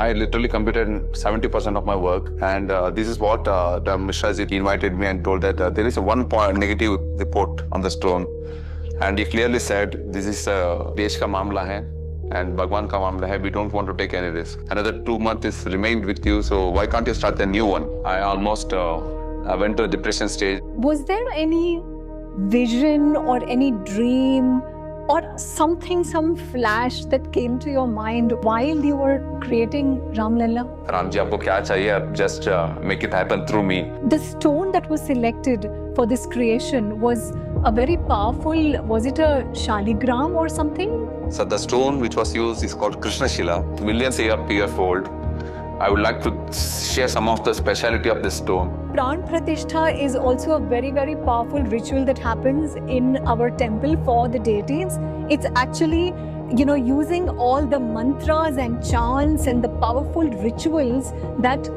I literally completed 70% of my work, and this is what the Mishra ji invited me and told that there is a one point negative report on the stone, and he clearly said this is देश का मामला है and भगवान का मामला है. We don't want to take any risk. Another 2 months is remained with you, so why can't you start a new one? I almost I went to a depression stage. Was there any vision or any dream or something, some flash that came to your mind while you were creating Ram Lalla? Ram ji, आपको क्या चाहिए? Just make it happen through me. The stone that was selected for this creation was a very powerful, was it a Shaligram or something? So the stone which was used is called Krishna Sheila, millions years old. I would like to share some of the speciality of this stone. Pran Pratishtha is also a very, very powerful ritual that happens in our temple for the deities. It's actually, using all the mantras and chants and the powerful rituals that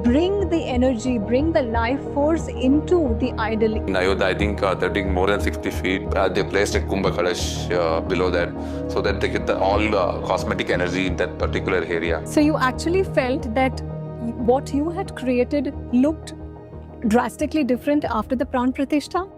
bring the energy, bring the life force into the idol. In Ayodhya, I think they're digging more than 60 feet. They placed a Kumbha Kalash below that so that they get all cosmetic energy in that particular area. So you actually felt that what you had created looked drastically different after the Pran Pratishtha?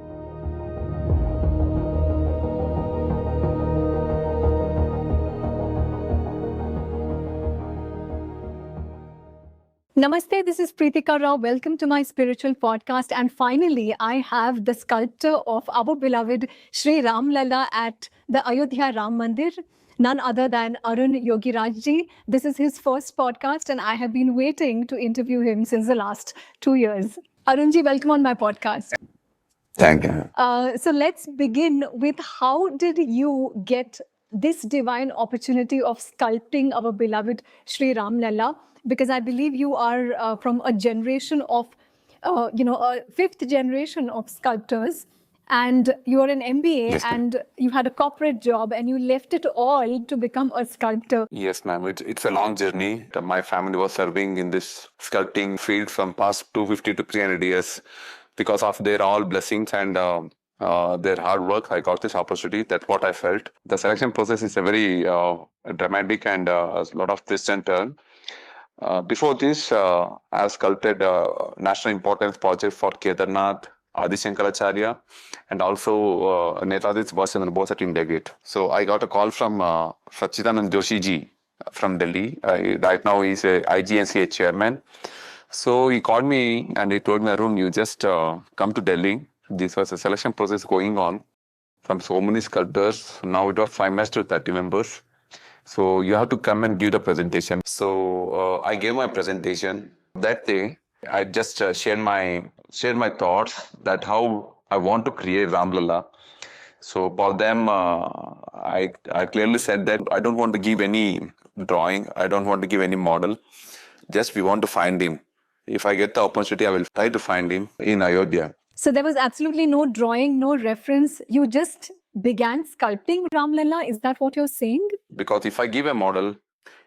Namaste, this is Preetika Rao. Welcome to my spiritual podcast. And finally, I have the sculptor of our beloved Sri Ram Lalla at the Ayodhya Ram Mandir, none other than Arun Yogiraj ji. This is his first podcast and I have been waiting to interview him since the last 2 years. Arun ji, welcome on my podcast. Thank you. So let's begin with how did you get this divine opportunity of sculpting our beloved Sri Ram Lalla? Because I believe you are from a generation of, a fifth generation of sculptors, and you are an MBA, yes, and you had a corporate job, and you left it all to become a sculptor. Yes, ma'am. It's a long journey. My family was serving in this sculpting field from past 250 to 300 years. Because of their all blessings and their hard work, I got this opportunity. That's what I felt. The selection process is a very dramatic and a lot of twist and turn. Before this, I have sculpted national importance project for Kedarnath, Adi Shankaracharya, and also Netaji Subhash Chandra Bose at India Gate. So I got a call from Sachidanand Joshi ji from Delhi. Right now he's a IGNCA chairman. So he called me and he told me, Arun, you just come to Delhi. This was a selection process going on from so many sculptors. Now it was 5 members to 30 members. So you have to come and give the presentation. So I gave my presentation. That day, I just shared my thoughts that how I want to create Ram Lalla. So for them, I clearly said that I don't want to give any drawing. I don't want to give any model. Just we want to find him. If I get the opportunity, I will try to find him in Ayodhya. So there was absolutely no drawing, no reference. You just began sculpting Ram Lalla. Is that what you're saying? Because if I give a model,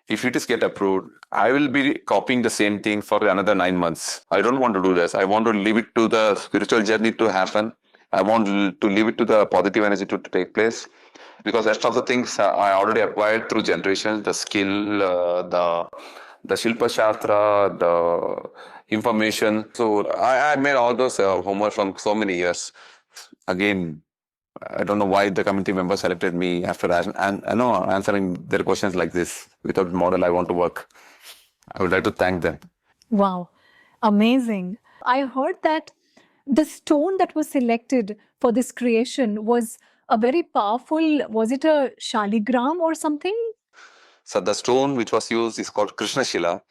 if it is get approved, I will be copying the same thing for another 9 months. I don't want to do this. I want to leave it to the spiritual journey to happen. I want to leave it to the positive energy to take place. Because rest of the things I already acquired through generations, the skill, the Shilpa Shastra, the information. So I made all those homework from so many years. Again, I don't know why the committee members selected me after answering their questions like this. Without model, I want to work. I would like to thank them. Wow, amazing. I heard that the stone that was selected for this creation was a very powerful, was it a Shaligram or something? So the stone which was used is called Krishna Sheila,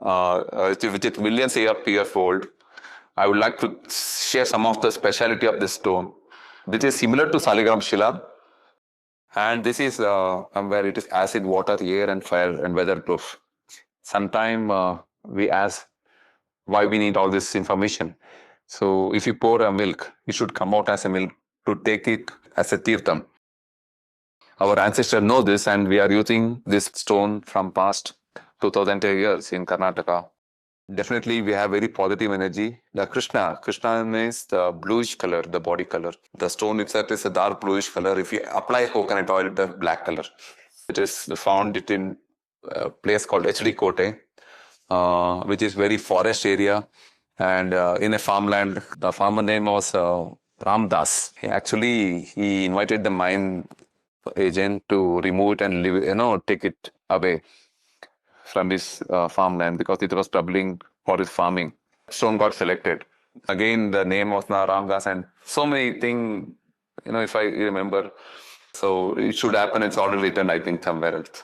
with it millions years old. I would like to share some of the speciality of this stone. This is similar to Shaligram Shila, and this is where it is acid, water, air, and fire, and weatherproof. Sometime we ask why we need all this information. So if you pour a milk, it should come out as a milk to take it as a tirtham. Our ancestors know this, and we are using this stone from past 2000 years in Karnataka. Definitely, we have very positive energy. The Krishna means the bluish color, the body color. The stone itself is a dark bluish color. If you apply coconut oil, it's a black color. It is found in a place called HD Kote. which is very forest area. And in a farmland, the farmer name was Ramdas. He invited the mine agent to remove it and take it away from his farmland because it was troubling for his farming. Stone got selected. Again, the name was now Ramdas and so many things, if I remember. So it should happen. It's already written, I think, somewhere else.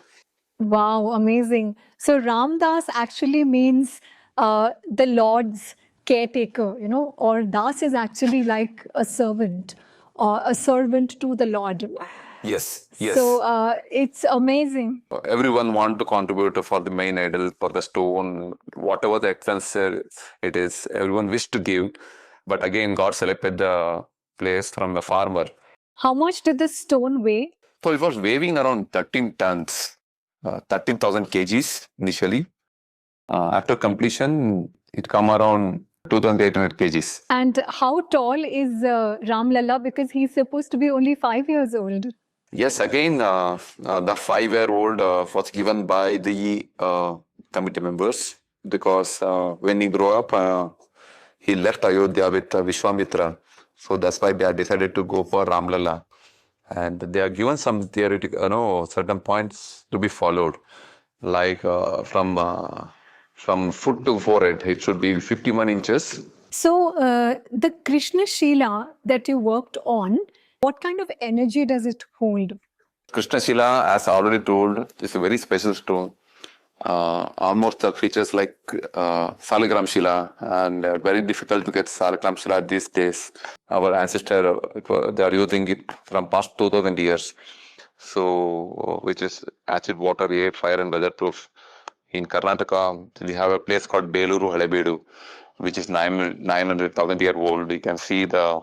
Wow, amazing. So Ramdas actually means the Lord's caretaker, or Das is actually like a servant or a servant to the Lord. Yes, yes. So it's amazing. Everyone want to contribute for the main idol, for the stone, whatever the expense it is. Everyone wished to give, but again, God selected the place from the farmer. How much did the stone weigh? So it was weighing around 13 tons, 13,000 kgs initially. After completion, it come around 2,800 kgs. And how tall is Ram Lalla? Because he's supposed to be only 5 years old. Yes, again, the 5-year-old was given by the committee members because when he grew up, he left Ayodhya with Vishwamitra. So that's why they are decided to go for Ramlalla. And they are given some theoretical, certain points to be followed. Like from foot to forehead, it should be 51 inches. So the Krishna Sheila that you worked on, what kind of energy does it hold? Krishna Sheila, as I already told, is a very special stone. Almost the features like Shaligram Sheila, and very difficult to get Shaligram Sheila these days. Our ancestors, they are using it from past 2,000 years. So, which is acid, water, air, fire, and weatherproof. In Karnataka, we have a place called Beluru Halebedu, which is 900,000 year old. You can see the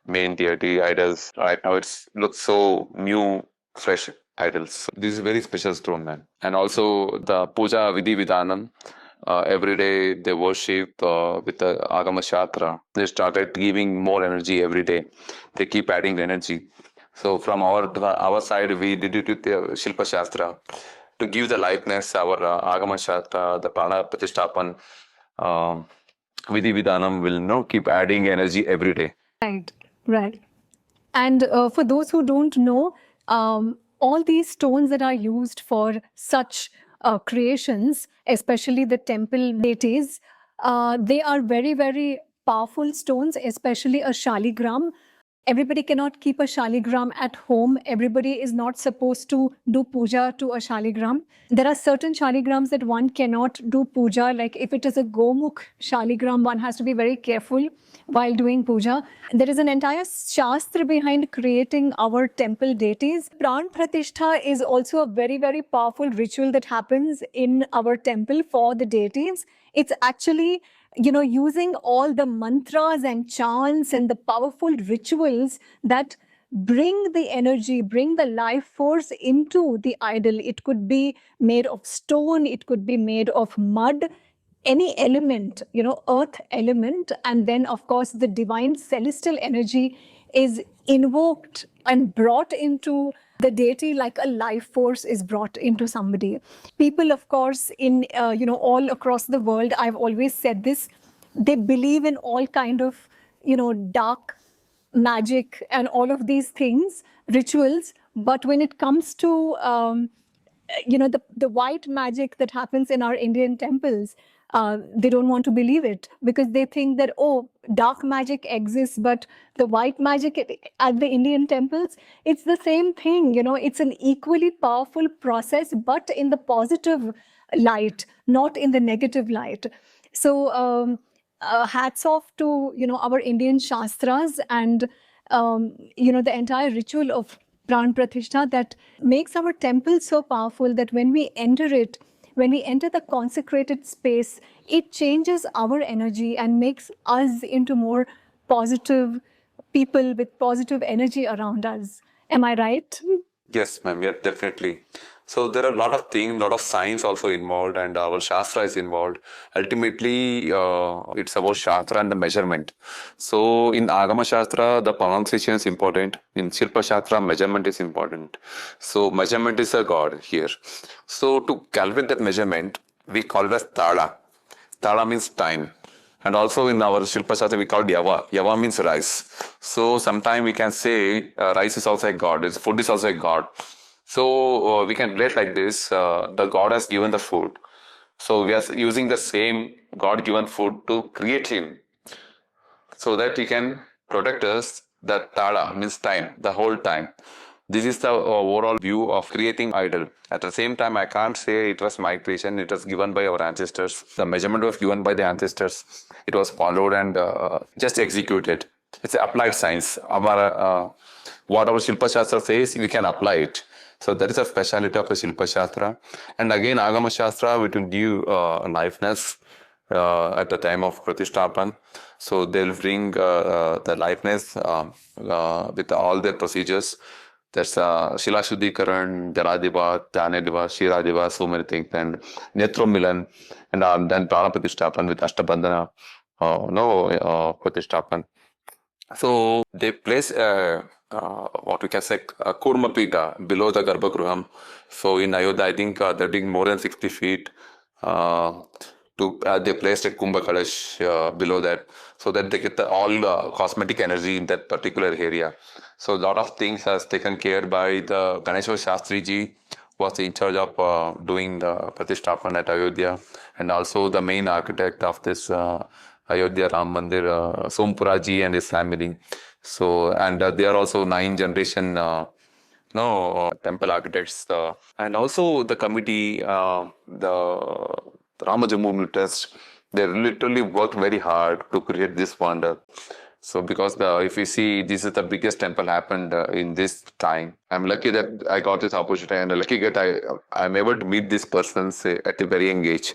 main deity idols. Right now, it looks so new, fresh idols. So this is a very special stone, man. And also the Puja Vidhi Vidhanam. Every day they worship with the Agama Shashtra. They started giving more energy every day. They keep adding energy. So from our side, we did it with the Shilpa Shastra to give the likeness. Our Agama Shashtra, the Prana Pratishtha, Vidhi Vidhanam will keep adding energy every day. Right, right. And for those who don't know, all these stones that are used for such creations, especially the temple deities, they are very, very powerful stones, especially a shaligram. Everybody cannot keep a shaligram at home. Everybody is not supposed to do puja to a shaligram. There are certain shaligrams that one cannot do puja. Like if it is a gomukh shaligram, one has to be very careful while doing puja. There is an entire shastra behind creating our temple deities. Pran Pratishtha is also a very, very powerful ritual that happens in our temple for the deities. It's actually using all the mantras and chants and the powerful rituals that bring the energy, bring the life force into the idol. It could be made of stone, it could be made of mud, any element, earth element. And then, of course, the divine celestial energy is invoked and brought into the deity like a life force is brought into somebody. People, of course, in all across the world, I've always said this, they believe in all kind of dark magic and all of these things, rituals. But when it comes to the white magic that happens in our Indian temples, they don't want to believe it because they think that, dark magic exists, but the white magic at the Indian temples, it's the same thing. It's an equally powerful process, but in the positive light, not in the negative light. So hats off to our Indian shastras and the entire ritual of Pran Pratishtha that makes our temple so powerful that when we enter it, when we enter the consecrated space, it changes our energy and makes us into more positive people with positive energy around us. Am I right? Yes, ma'am. Yeah, definitely. So there are a lot of things, a lot of science also involved, and our Shastra is involved. Ultimately, it's about Shastra and the measurement. So in Agama Shastra, the pronunciation is important. In Shilpa Shastra, measurement is important. So measurement is a god here. So to calculate that measurement, we call it as Tala. Tara means time. And also in our Shilpa Shastra, we call it Yava. Yava means rice. So sometime we can say rice is also a god. Food is also a god. So we can relate like this. The god has given the food. So we are using the same God-given food to create him so that he can protect us. The Tada means time, the whole time. This is the overall view of creating idol. At the same time, I can't say it was my creation. It was given by our ancestors. The measurement was given by the ancestors. It was followed and just executed. It's applied science. What our Shilpa Shastra says, we can apply it. So that is a speciality of the Shilpa Shastra. And again, Agama Shashtra, which will give liveness at the time of Pratishthapan. So they'll bring the liveness with all their procedures. That's Shila Shuddhikaran, Jaladiva, Dhanediva, Shiradiva, so many things. And Netro Milan, and then Prana Pratishtha with Ashtabandhana, Pratishthapan. So they place what we can say a Kurma Pita below the Garbhagruham. So in Ayodhya, I think they're digging more than 60 feet. They placed a Kumbha Kalash below that so that they get all cosmetic energy in that particular area. So a lot of things has taken care by the Ganesha Shastri ji was in charge of doing the Pratishthapan at Ayodhya, and also the main architect of this Ayodhya Ram Mandir, Sompura ji and his family. So, and they are also 9th generation temple architects. And also the committee, the Ramajamu Trust, they literally worked very hard to create this wonder. So because if you see, this is the biggest temple happened in this time. I'm lucky that I got this opportunity, and lucky that I'm able to meet these persons at a very young age.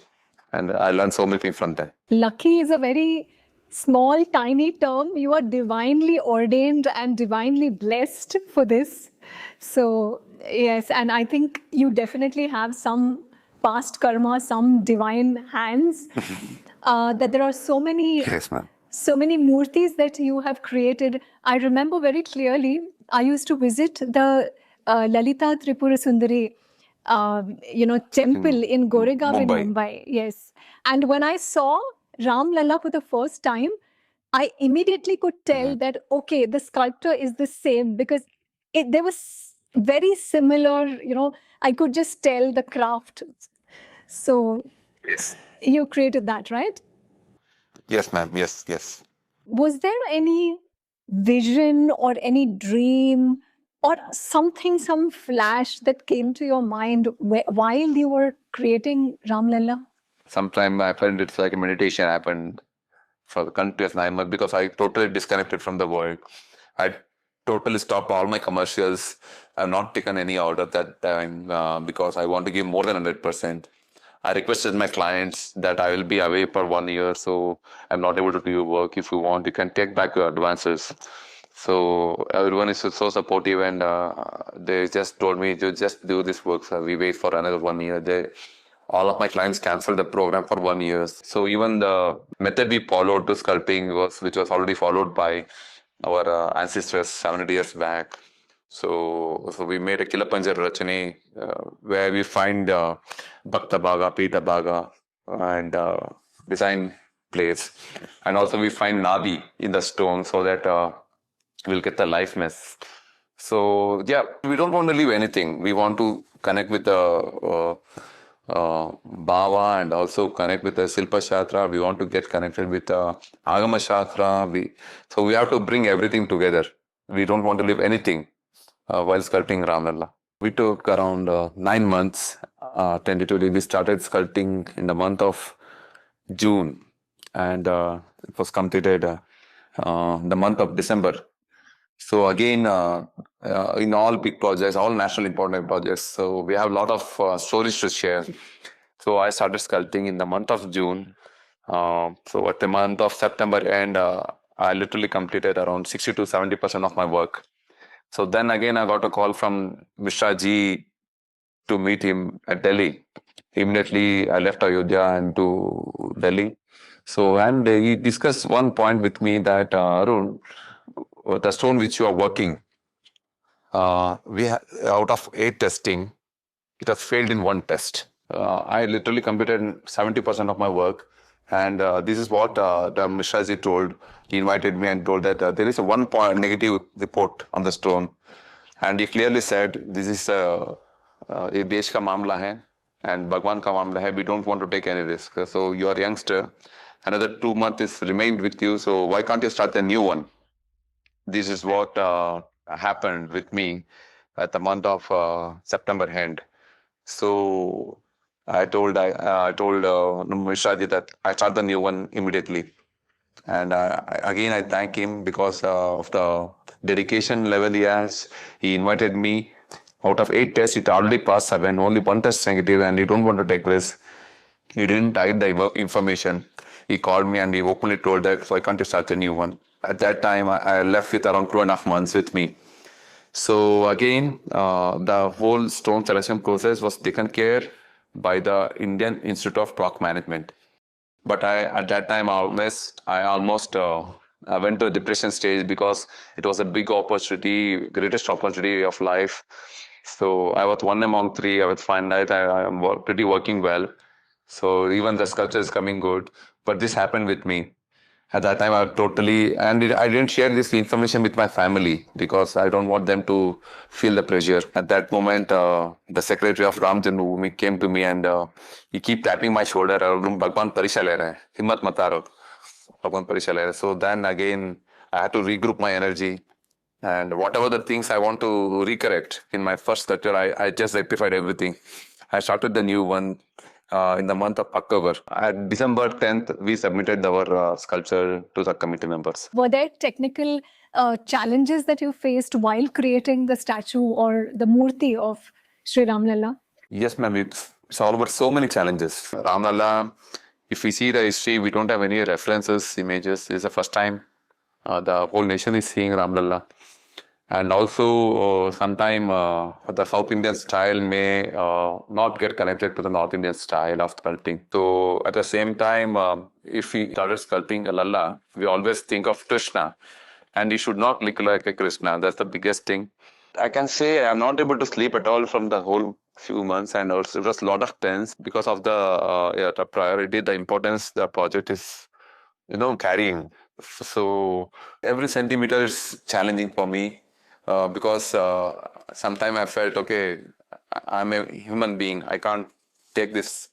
And I learned so many things from them. Lucky is a very small, tiny term. You are divinely ordained and divinely blessed for this. So, yes, and I think you definitely have some past karma, some divine hands. That there are so many, Yes, ma'am. so many murtis that you have created. I remember very clearly, I used to visit the Lalita Tripura Sundari temple in Goregaon in Mumbai. Yes. And when I saw Ram Lalla for the first time, I immediately could tell that, okay, the sculptor is the same, because there was very similar, I could just tell the craft. So Yes. you created that, right? Yes, ma'am. Yes. Was there any vision or any dream or something, some flash that came to your mind while you were creating Ram Lalla? Sometime I felt it's like a meditation happened for the continuous 9 months because I totally disconnected from the world. I totally stopped all my commercials. I've not taken any order that time because I want to give more than 100%. I requested my clients that I will be away for 1 year, so I'm not able to do your work. If you want, you can take back your advances. So everyone is so supportive, and they just told me to just do this work. So we wait for another 1 year. All of my clients canceled the program for 1 year. So even the method we followed to sculpting which was already followed by our ancestors 70 years back. So we made a Kilapanjar Rachani where we find Bhakta Bhaga, Pita Bhaga, and design plates. And also we find Nabi in the stone so that we'll get the liveness. So yeah, we don't want to leave anything. We want to connect with the Bhava and also connect with the Shilpa Shastra. We want to get connected with Agama Shashtra. So we have to bring everything together. We don't want to leave anything while sculpting Ram Lalla. We took around 9 months. Tentatively, we started sculpting in the month of June, and it was completed the month of December. So again, in all big projects, all national important projects, so we have a lot of stories to share. So I started sculpting in the month of June. So at the month of September end, I literally completed around 60 to 70% of my work. So then again, I got a call from Mishra ji to meet him at Delhi. Immediately, I left Ayodhya and to Delhi. So, and he discussed one point with me that, Arun, the stone which you are working, out of 8 testing, it has failed in 1 test. I literally completed 70% of my work. And this is what the Mishraji told. He invited me and told that there is a 1 point negative report on the stone. And he clearly said, this is a desh ka mamla hai and Bhagwan ka mamla hai. We don't want to take any risk. So you are a youngster. Another 2 months is remained with you. So why can't you start a new one? This is what happened with me at the month of September end. So I told Mishraji that I start the new one immediately. And again, I thank him because of the dedication level he has. He invited me. Out of 8 tests, it already passed 7. Only 1 test negative, and he don't want to take risk. He didn't hide the information. He called me and he openly told that, so I can't start a new one. At that time, I left with around 2.5 months with me. So again, the whole stone selection process was taken care by the Indian Institute of Rock Management. But at that time, I almost went to a depression stage because it was a big opportunity, greatest opportunity of life. So I was one among three. I was fine that I am pretty working well. So even the sculpture is coming good. But this happened with me. At that time, I didn't share this information with my family because I don't want them to feel the pressure. At that moment, the secretary of Ram Janmabhoomi came to me and he keep tapping my shoulder. Bhagwan parisha le raha hai. Himmat mat haro. Bhagwan parisha le raha hai. So then again, I had to regroup my energy. And whatever the things I want to recorrect in my first sculpture, I just rectified everything. I started the new one in the month of October. At December 10th, we submitted our sculpture to the committee members. Were there technical challenges that you faced while creating the statue or the Murti of Sri Ram Lalla? Yes, ma'am. It's all about so many challenges. Ram Lalla, if we see the history, we don't have any references, images. It's the first time the whole nation is seeing Ram Lalla. And also, sometime the South Indian style may not get connected to the North Indian style of sculpting. So, at the same time, if we started sculpting a Lalla, we always think of Krishna. And he should not look like a Krishna. That's the biggest thing. I can say I'm not able to sleep at all from the whole few months. And also, it was a lot of tense because of the priority, the importance the project is, carrying. So, every centimeter is challenging for me. Because sometimes I felt, okay, I'm a human being. I can't take this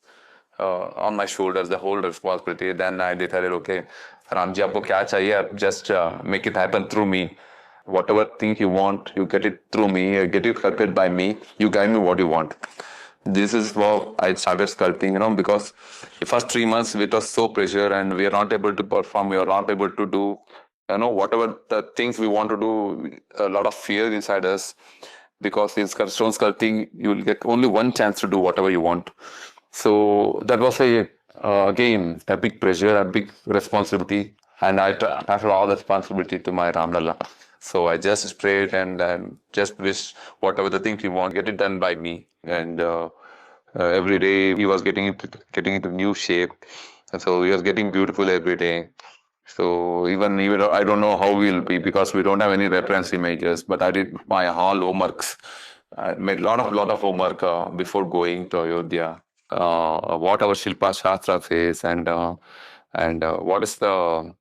on my shoulders, the whole responsibility. Then I decided, okay, Ramji, aapko kya chahiye? Just make it happen through me. Whatever thing you want, you get it through me. Get it sculpted by me. You guide me what you want. This is how I started sculpting, because the first 3 months it was so pressure and we are not able to perform. We are not able to do whatever the things we want to do, a lot of fear inside us, because in stone sculpting, you will get only one chance to do whatever you want. So that was again, a big pressure, a big responsibility. And I transferred all the responsibility to my Ramlalla. So I just prayed and just wish whatever the things you want, get it done by me. And every day he was getting into new shape. And so he was getting beautiful every day. So even I don't know how we'll be because we don't have any reference images. But I did my all homeworks. I made a lot of homework before going to Ayodhya. What our Shilpa Shastra says and what is the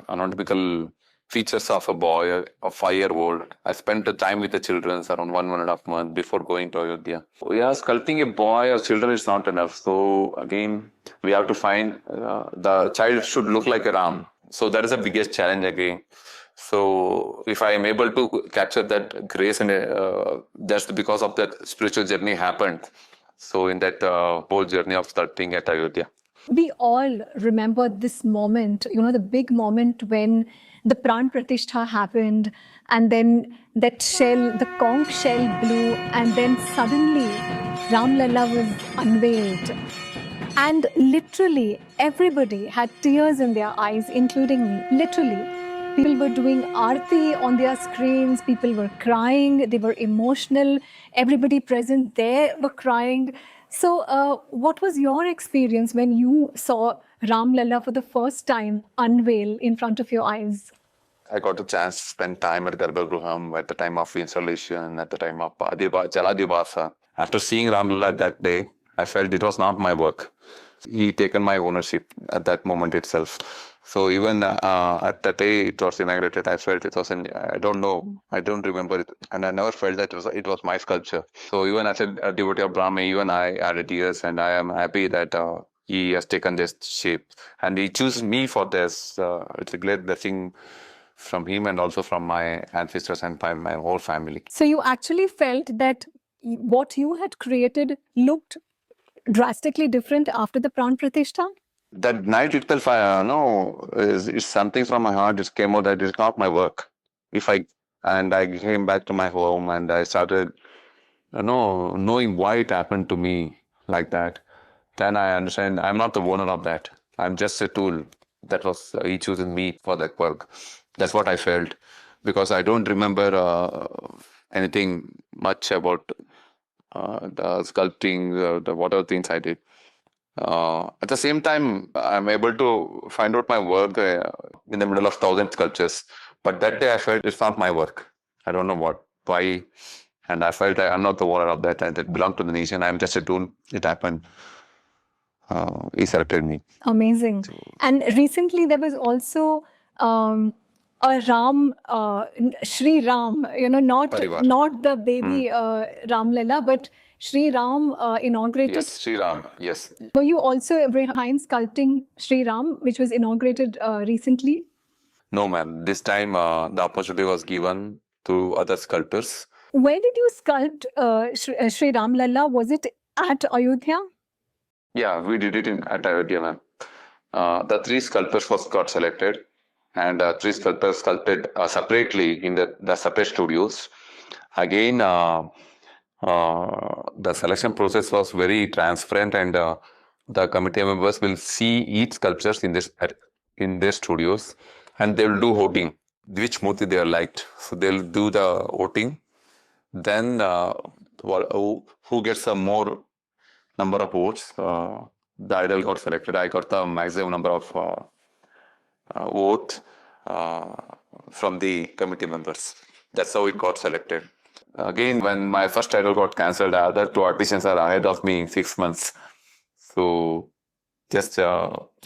anatomical features of a boy, a 5-year-old. I spent the time with the children around 1.5 months before going to Ayodhya. So yeah, sculpting a boy or children is not enough. So again, we have to find the child should look like a Ram. So that is the biggest challenge again. So if I am able to capture that grace and that's because of that spiritual journey happened. So in that whole journey of sculpting at Ayodhya. We all remember this moment, the big moment when the Pran Pratishtha happened and then that shell, the conch shell blew and then suddenly Ram Lalla was unveiled. And literally everybody had tears in their eyes, including me, literally. People were doing aarti on their screens, people were crying, they were emotional, everybody present there were crying. So what was your experience when you saw Ram Lalla for the first time unveil in front of your eyes? I got a chance to spend time at Garbhagruham at the time of installation, at the time of Jaladivasa. After seeing Ram Lalla that day, I felt it was not my work. He taken my ownership at that moment itself. So even at the day it was inaugurated, I felt it was I don't know, I don't remember it, and I never felt that it was my sculpture. So even as a devotee of Brahma, even I added tears, and I am happy that he has taken this shape, and he chooses me for this. It's a great blessing from him and also from my ancestors and my whole family. So you actually felt that what you had created looked drastically different after the Pran Pratishtha? That night itself, I know is something from my heart. It came out that it's not my work. If I and I came back to my home and I started, knowing why it happened to me like that. Then I understand I'm not the owner of that. I'm just a tool that was he chosen me for that work. That's what I felt, because I don't remember anything much about the sculpting, the whatever things I did. At the same time, I'm able to find out my work in the middle of 1,000 sculptures. But that day I felt it's not my work. I don't know why. And I felt I'm not the owner of that. And it belonged to the nation. I'm just a tool. It happened. He selected me. Amazing. And recently there was also a Ram, Sri Ram, not the baby Ram Lalla, but Sri Ram inaugurated. Yes, Sri Ram. Yes. Were you also behind sculpting Sri Ram, which was inaugurated recently? No, ma'am. This time the opportunity was given to other sculptors. Where did you sculpt Sri Ram Lalla? Was it at Ayodhya? Yeah, we did it at Ayodhya, ma'am. The 3 sculptors first got selected, and 3 sculptors sculpted separately in the separate studios. Again, the selection process was very transparent, and the committee members will see each sculptures in their studios, and they will do voting which Murti they are liked. So they'll do the voting. Then who gets a more number of votes, the idol got selected. I got the maximum number of votes from the committee members. That's how it got selected. Again, when my first idol got cancelled, the other 2 artisans are ahead of me 6 months. So just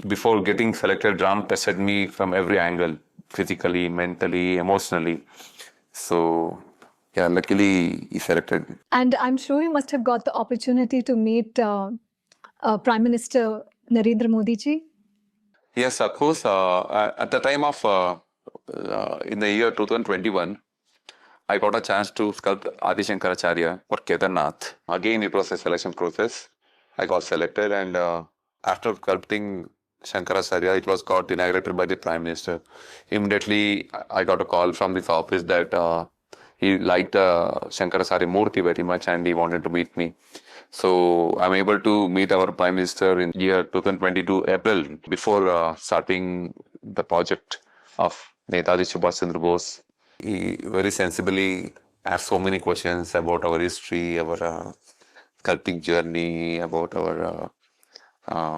before getting selected, Ram tested me from every angle, physically, mentally, emotionally. So yeah, luckily he selected me. And I'm sure you must have got the opportunity to meet Prime Minister Narendra Modi ji. Yes, of course. At the time of, in the year 2021, I got a chance to sculpt Adi Shankaracharya for Kedarnath. Again, it was a selection process. I got selected, and after sculpting Shankaracharya, it was got inaugurated by the Prime Minister. Immediately, I got a call from this office that he liked Shankaracharya Murti very much, and he wanted to meet me. So I'm able to meet our Prime Minister in year 2022 April, before starting the project of Netaji Subhash Chandra Bose. He very sensibly asked so many questions about our history, our sculpting journey, about our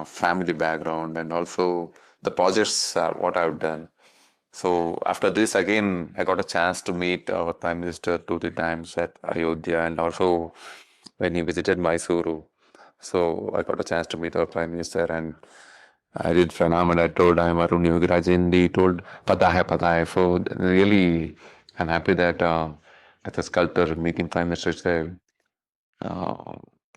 family background, and also the projects what I've done. So after this, again, I got a chance to meet our Prime Minister 2-3 times at Ayodhya, and also when he visited Mysuru. So I got a chance to meet our Prime Minister, and I did Pranam, and I told I'm Arun Yogiraj, and he told Pata hai. So really, I'm happy that as a sculptor, meeting Prime Minister is the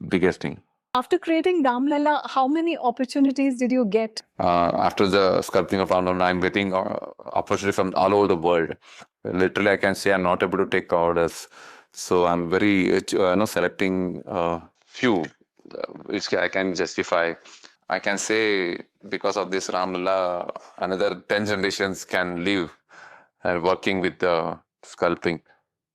biggest thing. After creating Ram Lalla, how many opportunities did you get? After the sculpting of Ram Lalla, I'm getting opportunities from all over the world. Literally, I can say I'm not able to take orders. So I'm very, selecting few which I can justify. I can say because of this Ram Lalla, another 10 generations can live and working with the sculpting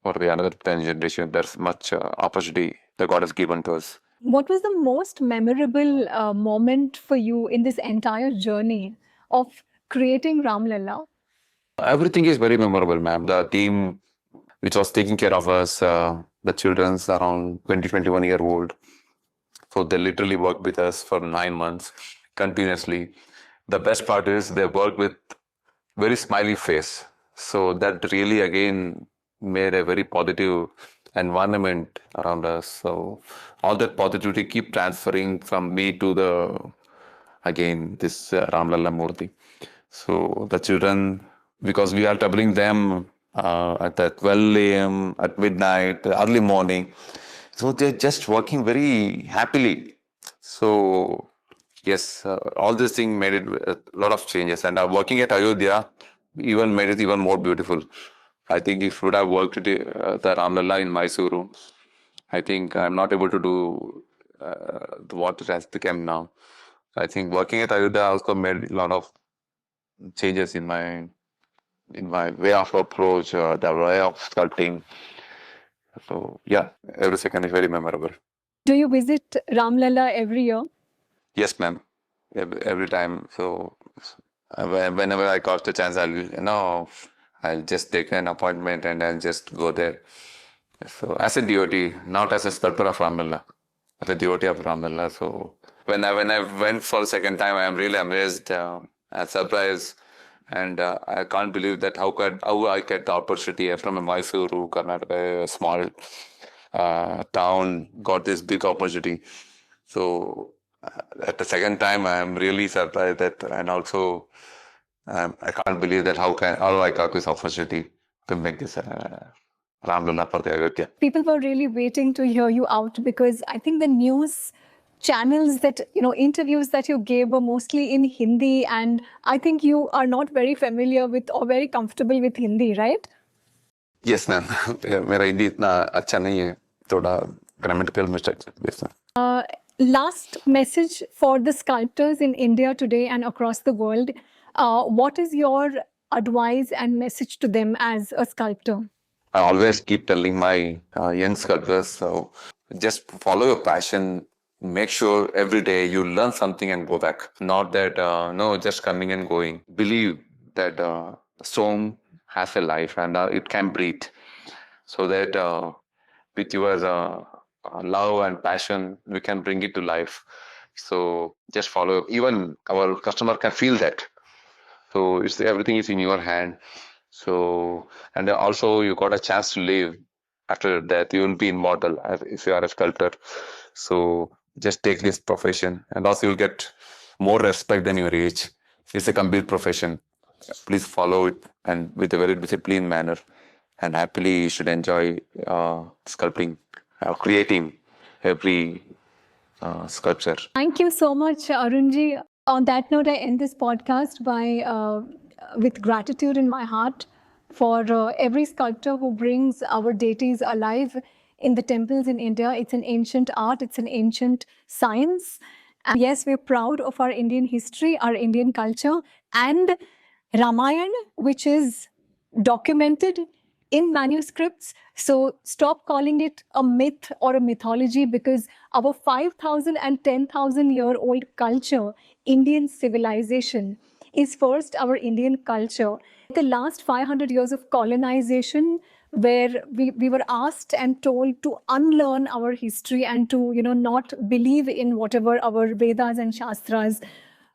for the another 10 generations. There's much opportunity that God has given to us. What was the most memorable moment for you in this entire journey of creating Ram Lalla? Everything is very memorable, ma'am. The team which was taking care of us, the children's around 20-21-year-old. So they literally worked with us for 9 months continuously. The best part is they worked with very smiley face. So that really again made a very positive environment around us. So all that positivity keep transferring from me to the again this Ram Lalla Murti. So the children, because we are troubling them at the 12 a.m., at midnight, early morning. So they're just working very happily. So yes, all this thing made it a lot of changes. And working at Ayodhya even made it even more beautiful. I think if would have worked at the Ram Lalla in Mysuru, I think I'm not able to do what it has become now. I think working at Ayodhya also made a lot of changes in my way of approach, the way of sculpting. So yeah, every second is very memorable. Do you visit Ramlalla every year? Yes, ma'am. Every time. So whenever I got the chance, I'll just take an appointment and I'll just go there. So as a devotee, not as a sculptor of Ramlalla, as a devotee of Ramlalla. So when I went for the second time, I am really amazed and surprised. And I can't believe that how I get the opportunity from a Mysuru, Karnataka, a small town, got this big opportunity. So at the second time, I am really surprised that, and also I can't believe that how I got this opportunity to make this Ram Lalla for the Ayodhya. People were really waiting to hear you out because I think the news channels that, interviews that you gave were mostly in Hindi, and I think you are not very familiar with or very comfortable with Hindi, right? Yes, ma'am. मेरा हिंदी इतना अच्छा नहीं है, थोड़ा grammatical mistakes. Last message for the sculptors in India today and across the world. What is your advice and message to them as a sculptor? I always keep telling my young sculptors, so just follow your passion. Make sure every day you learn something and go back. Not that, just coming and going. Believe that stone has a life and it can breathe. So that with your love and passion, we can bring it to life. So just follow. Even our customer can feel that. So everything is in your hand. So, and also you got a chance to live. After that, you will be immortal if you are a sculptor. So just take this profession, and also you'll get more respect than your age. It's a complete profession. Please follow it, and with a very disciplined manner, and happily you should enjoy sculpting, creating every sculpture. Thank you so much, Arunji. On that note, I end this podcast with gratitude in my heart for every sculptor who brings our deities alive in the temples in India. It's an ancient art, it's an ancient science. And yes, we're proud of our Indian history, our Indian culture, and Ramayana, which is documented in manuscripts. So stop calling it a myth or a mythology, because our 5,000 and 10,000-year-old culture, Indian civilization, is first our Indian culture. The last 500 years of colonization, where we were asked and told to unlearn our history and to not believe in whatever our Vedas and Shastras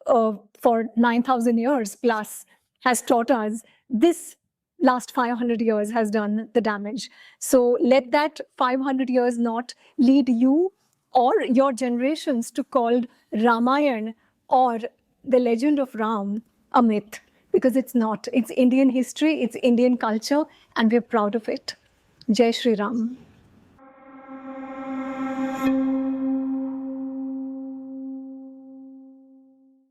for 9,000 years plus has taught us. This last 500 years has done the damage. So let that 500 years not lead you or your generations to call Ramayana or the legend of Ram a myth, because it's not. It's Indian history, it's Indian culture, and we're proud of it. Jai Sri Ram.